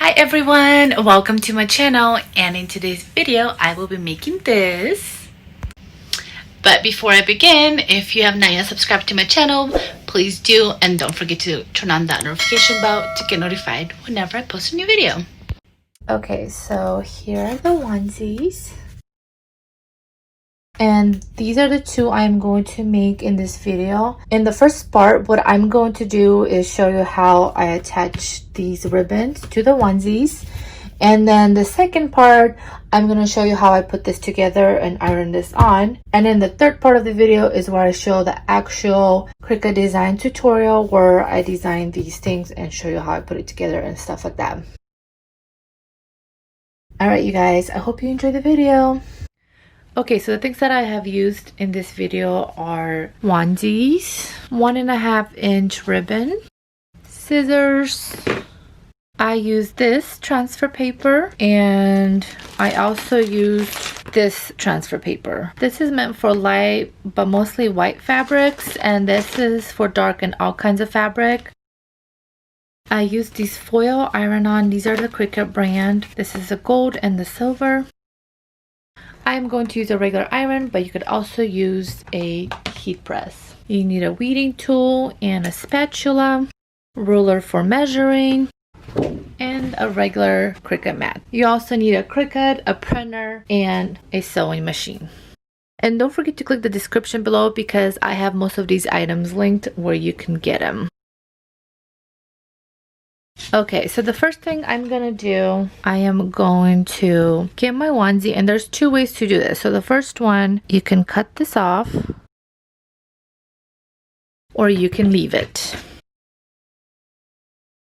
Hi everyone, welcome to my channel, and in today's video I will be making this. But before I begin, if you have not yet subscribed to my channel, please do, and don't forget to turn on that notification bell to get notified whenever I post a new video. Okay, so here are the onesies. And these are the two I'm going to make in this video. In the first part, what I'm going to do is show you how I attach these ribbons to the onesies. And then the second part, I'm going to show you how I put this together and iron this on. And then the third part of the video is where I show the actual Cricut Design tutorial where I design these things and show you how I put it together and stuff like that. Alright you guys, I hope you enjoyed the video. Okay, so the things that I have used in this video are onesies, 1.5 inch ribbon, scissors. I used this transfer paper, and I also used this transfer paper. This is meant for light but mostly white fabrics, and this is for dark and all kinds of fabric. I used these foil iron-on. These are the Cricut brand. This is the gold and the silver. I'm going to use a regular iron, but you could also use a heat press. You need a weeding tool and a spatula, ruler for measuring, and a regular Cricut mat. You also need a Cricut, a printer, and a sewing machine. And don't forget to click the description below because I have most of these items linked where you can get them. Okay, so the first thing I'm gonna do, I am going to get my onesie, and there's two ways to do this. So the first one, you can cut this off or you can leave it.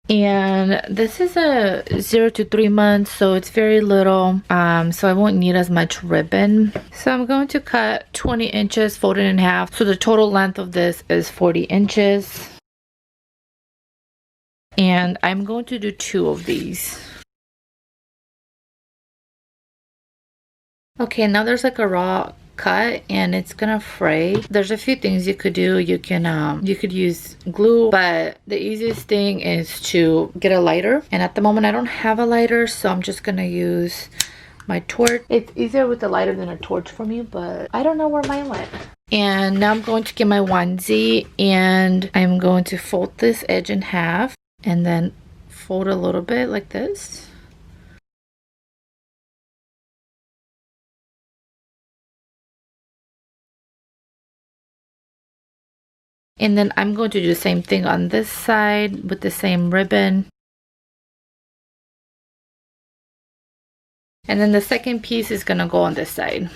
And this is a 0 to 3 months, so it's very little, so I won't need as much ribbon. So I'm going to cut 20 inches, fold it in half. So the total length of this is 40 inches. And I'm going to do 2 of these. Okay, now there's like a raw cut and it's gonna fray. There's a few things you could do. You could use glue, but the easiest thing is to get a lighter. And at the moment I don't have a lighter, so I'm just gonna use my torch. It's easier with the lighter than a torch for me, but I don't know where mine went. And now I'm going to get my onesie, and I'm going to fold this edge in half and then fold a little bit like this. And then I'm going to do the same thing on this side with the same ribbon. And then the second piece is gonna go on this side.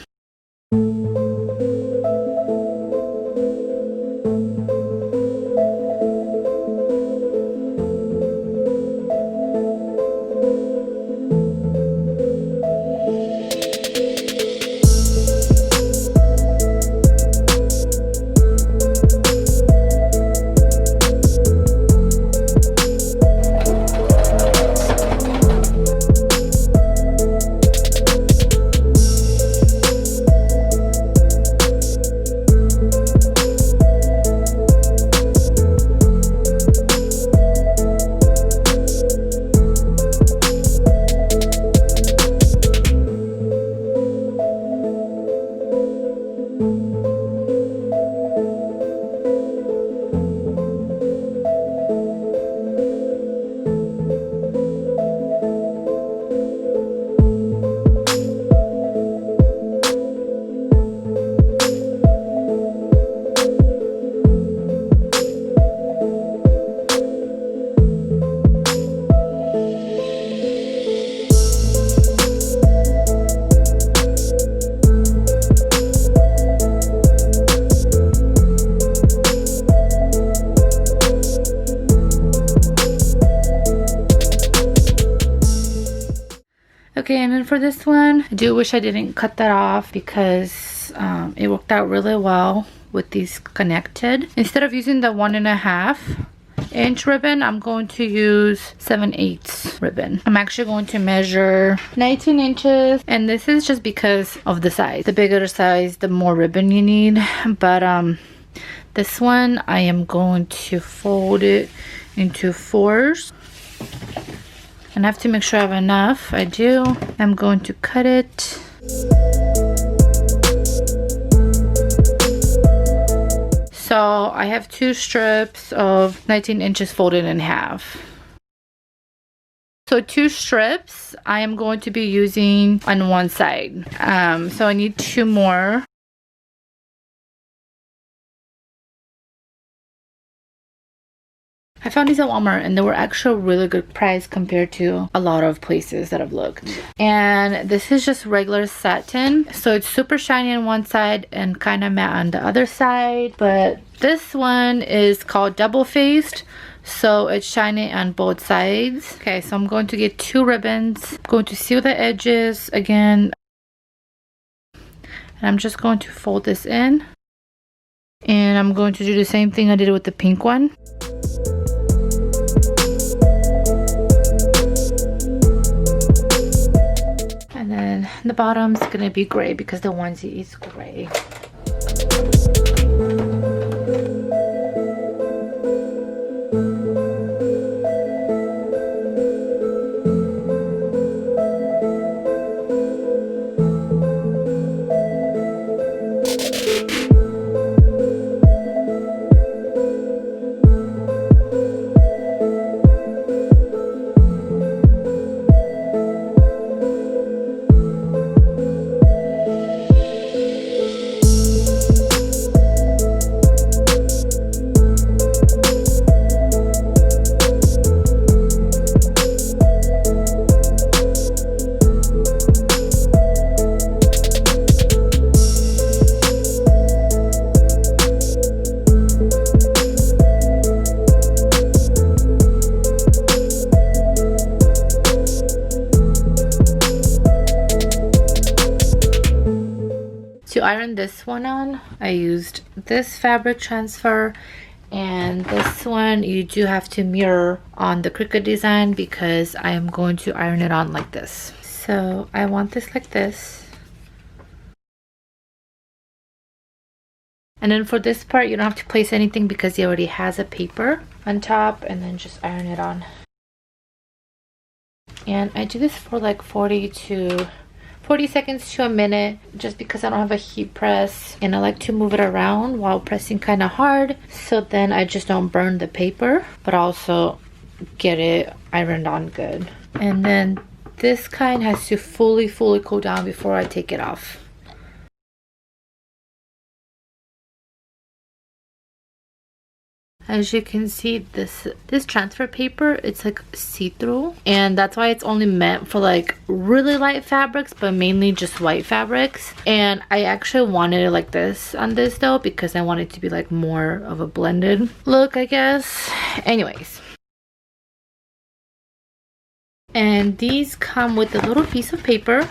Okay, and then for this one, I do wish I didn't cut that off because it worked out really well with these connected. Instead of using the 1.5 inch ribbon, I'm going to use 7/8 ribbon. I'm actually going to measure 19 inches, and this is just because of the size. The bigger the size, the more ribbon you need. But this one, I am going to fold it into 4s. And I have to make sure I have enough. I do. I'm going to cut it. So I have 2 strips of 19 inches folded in half. So 2 strips I am going to be using on one side. So I need 2 more. I found these at Walmart and they were actually a really good price compared to a lot of places that I've looked. And this is just regular satin. So it's super shiny on one side and kind of matte on the other side. But this one is called double faced. So it's shiny on both sides. Okay, so I'm going to get 2 ribbons. I'm going to seal the edges again. And I'm just going to fold this in. And I'm going to do the same thing I did with the pink one. And then the bottom's gonna be gray because the onesie is gray. To iron this one on, I used this fabric transfer, and this one you do have to mirror on the Cricut Design because I am going to iron it on like this. So I want this like this. And then for this part, you don't have to place anything because it already has a paper on top, and then just iron it on. And I do this for like 40 seconds to a minute just because I don't have a heat press and I like to move it around while pressing kind of hard, so then I just don't burn the paper but also get it ironed on good. And then this kind has to fully cool down before I take it off. As you can see, this transfer paper, it's like see-through, and that's why it's only meant for like really light fabrics, but mainly just white fabrics. And I actually wanted it like this on this though because I want it to be like more of a blended look, I guess. Anyways, and these come with a little piece of paper,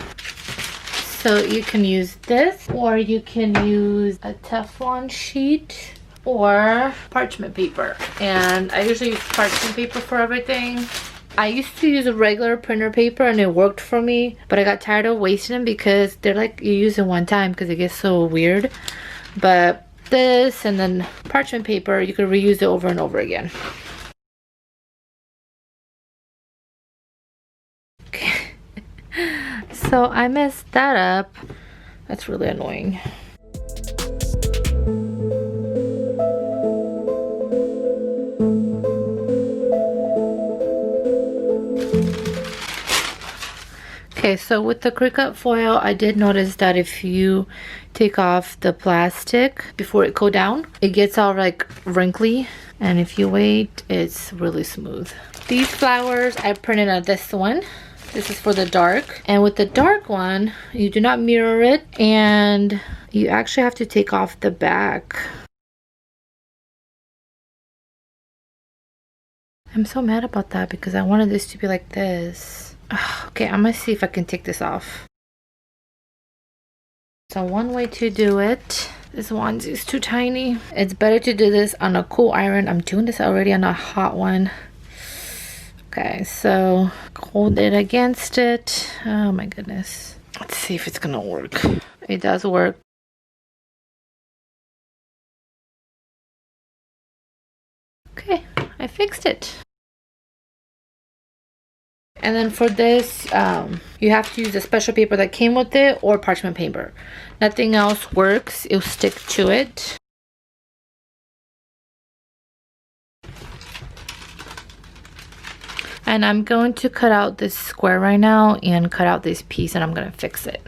so you can use this or you can use a Teflon sheet or parchment paper. And I usually use parchment paper for everything. I used to use a regular printer paper and it worked for me, but I got tired of wasting them because they're like, you use it one time because it gets so weird. But this and then parchment paper, you could reuse it over and over again. Okay. So I messed that up. That's really annoying. Okay, so with the Cricut foil, I did notice that if you take off the plastic before it cool down, it gets all like wrinkly, and if you wait, it's really smooth. These flowers, I printed on this one. This is for the dark, and with the dark one, you do not mirror it, and you actually have to take off the back. I'm so mad about that because I wanted this to be like this. Okay, I'm gonna see if I can take this off. So one way to do it, this onesie is too tiny. It's better to do this on a cool iron. I'm doing this already on a hot one. Okay, so hold it against it. Oh my goodness. Let's see if it's gonna work. It does work. Okay, I fixed it. And then for this, you have to use a special paper that came with it or parchment paper. Nothing else works. It'll stick to it. And I'm going to cut out this square right now and cut out this piece, and I'm going to fix it.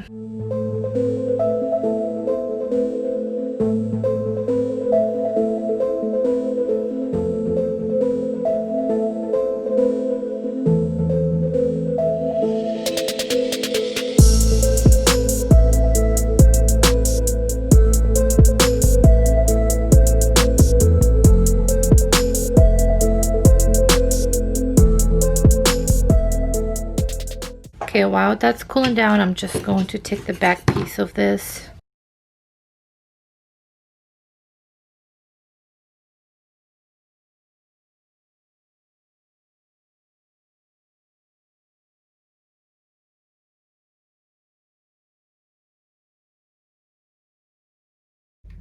Okay, while that's cooling down, I'm just going to take the back piece of this.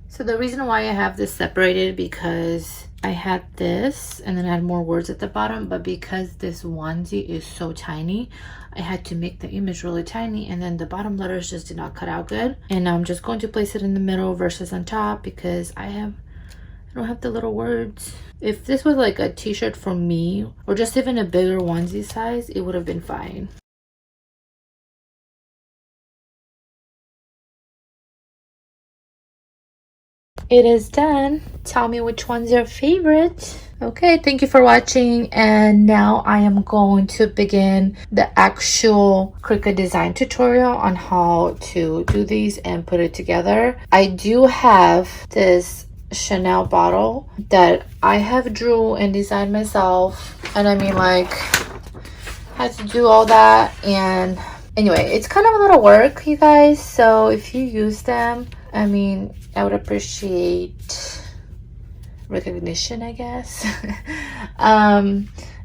So the reason why I have this separated, because I had this and then I had more words at the bottom, but because this onesie is so tiny, I had to make the image really tiny, and then the bottom letters just did not cut out good. And now I'm just going to place it in the middle versus on top because I don't have the little words. If this was like a t-shirt for me, or just even a bigger onesie size, it would have been fine. It is done. Tell me which one's your favorite. Okay, thank you for watching, and now I am going to begin the actual Cricut Design tutorial on how to do these and put it together. I do have this Chanel bottle that I have drew and designed myself, and I mean, like, had to do all that. And anyway, it's kind of a little work, you guys, so if you use them, I mean, I would appreciate recognition, I guess.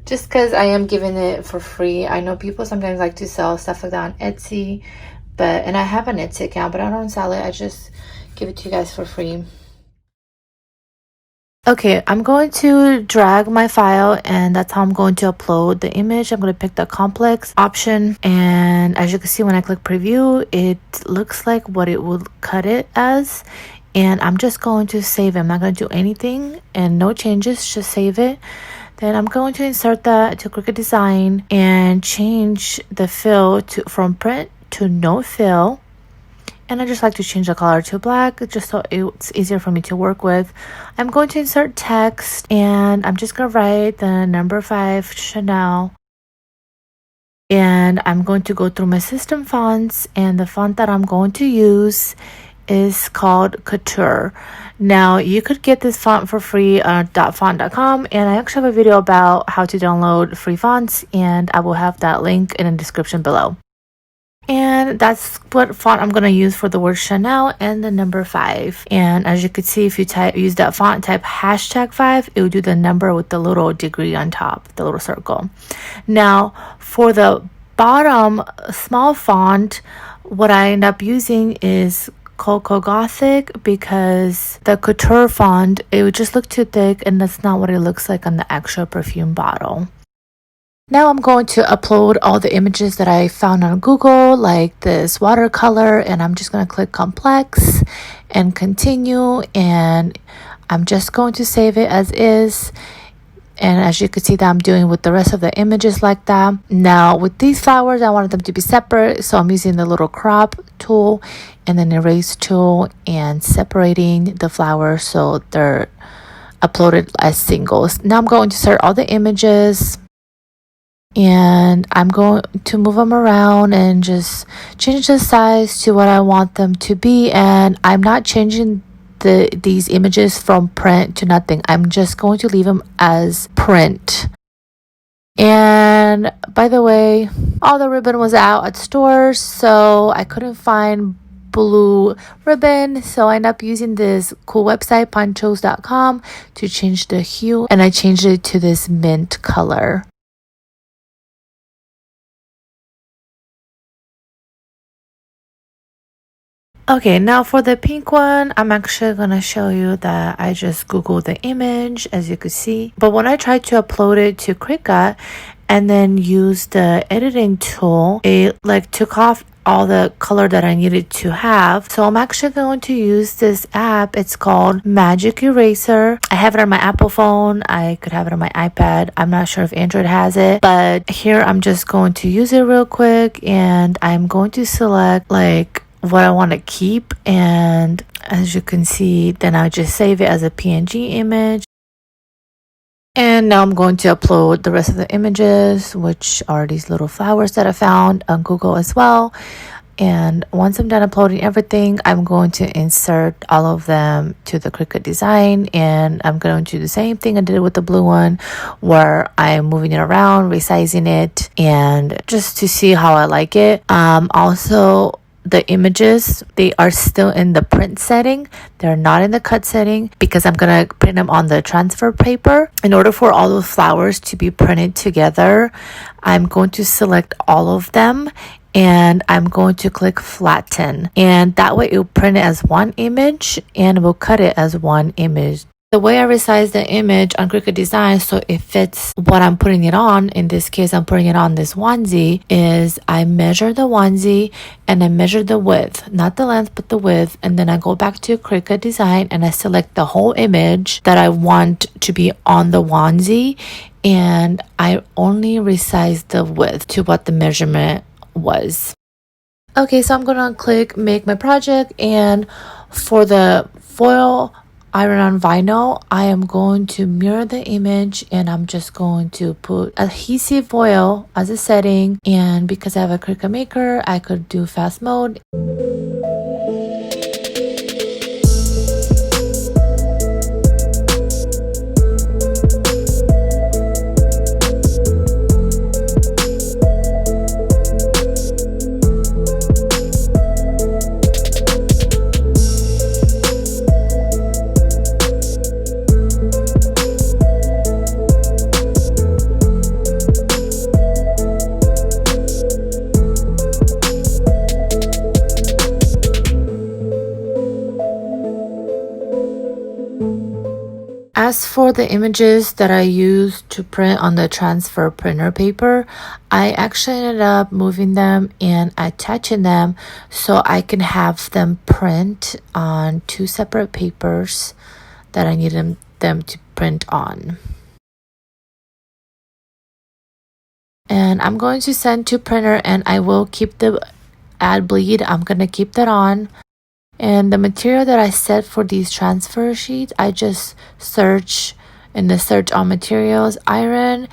Just because I am giving it for free. I know people sometimes like to sell stuff like that on Etsy, and I have an Etsy account, but I don't sell it. I just give it to you guys for free. Okay, I'm going to drag my file, and that's how I'm going to upload the image. I'm going to pick the complex option, and as you can see when I click preview, it looks like what it would cut it as. And I'm just going to save it. I'm not going to do anything and no changes, just save it. Then I'm going to insert that to Cricut Design and change the fill from print to no fill. And I just like to change the color to black just so it's easier for me to work with. I'm going to insert text, and I'm just going to write the number 5 Chanel. And I'm going to go through my system fonts, and the font that I'm going to use is called Couture. Now you could get this font for free on .font.com, and I actually have a video about how to download free fonts, and I will have that link in the description below. And that's what font I'm going to use for the word Chanel and the number 5. And as you can see, if you use that font, type #5, it will do the number with the little degree on top, the little circle. Now for the bottom small font, what I end up using is Cocoa Gothic, because the Couture font, it would just look too thick, and that's not what it looks like on the actual perfume bottle. Now I'm going to upload all the images that I found on Google, like this watercolor, and I'm just going to click complex and continue, and I'm just going to save it as is. And as you can see that I'm doing with the rest of the images like that. Now with these flowers, I wanted them to be separate, so I'm using the little crop tool and then erase tool and separating the flowers so they're uploaded as singles. Now I'm going to insert all the images, and I'm going to move them around and just change the size to what I want them to be. And I'm not changing these images from print to nothing. I'm just going to leave them as print. And by the way, all the ribbon was out at stores, so I couldn't find blue ribbon, so I ended up using this cool website ponchos.com to change the hue, and I changed it to this mint color. Okay, now for the pink one, I'm actually going to show you that I just Googled the image, as you could see. But when I tried to upload it to Cricut, and then use the editing tool. It like took off all the color that I needed to have. So I'm actually going to use this app. It's called Magic Eraser. I have it on my Apple phone. I could have it on my iPad. I'm not sure if Android has it, but here I'm just going to use it real quick, and I'm going to select like what I want to keep, and as you can see, then I'll just save it as a PNG image. And now I'm going to upload the rest of the images, which are these little flowers that I found on Google as well. And once I'm done uploading everything, I'm going to insert all of them to the Cricut Design, and I'm going to do the same thing I did with the blue one, where I'm moving it around, resizing it, and just to see how I like it. Also, the images, they are still in the print setting. They're not in the cut setting because I'm gonna print them on the transfer paper. In order for all the flowers to be printed together, I'm going to select all of them, and I'm going to click flatten, and that way it will print it as one image and we'll cut it as one image. The way I resize the image on Cricut Design so it fits what I'm putting it on, in this case I'm putting it on this onesie, is I measure the onesie and I measure the width, not the length but the width, and then I go back to Cricut Design and I select the whole image that I want to be on the onesie, and I only resize the width to what the measurement was. Okay, so I'm gonna click make my project, and for the foil iron-on vinyl, I am going to mirror the image, and I'm just going to put adhesive foil as a setting, and because I have a Cricut Maker, I could do fast mode. As for the images that I used to print on the transfer printer paper, I actually ended up moving them and attaching them so I can have them print on two separate papers that I needed them to print on. And I'm going to send to printer, and I will keep the ad bleed. I'm going to keep that on. And the material that I set for these transfer sheets, I just search in the search on materials, iron,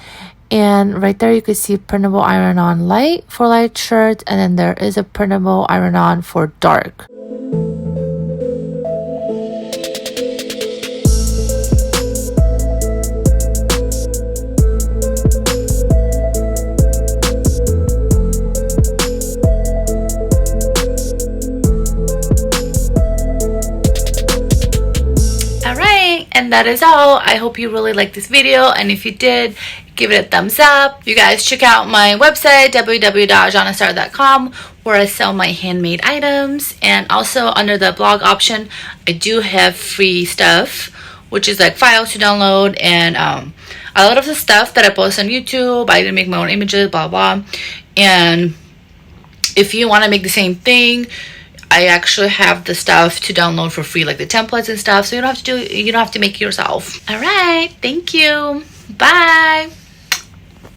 and right there you can see printable iron-on light for light shirts, and then there is a printable iron-on for dark. And that is all. I hope you really liked this video, and if you did, give it a thumbs up. You guys check out my website www.zhannastar.com, where I sell my handmade items, and also under the blog option I do have free stuff, which is like files to download, and a lot of the stuff that I post on YouTube, I didn't make my own images, blah blah. And if you want to make the same thing, I actually have the stuff to download for free, like the templates and stuff, so you don't have to make it yourself. All right, thank you. Bye.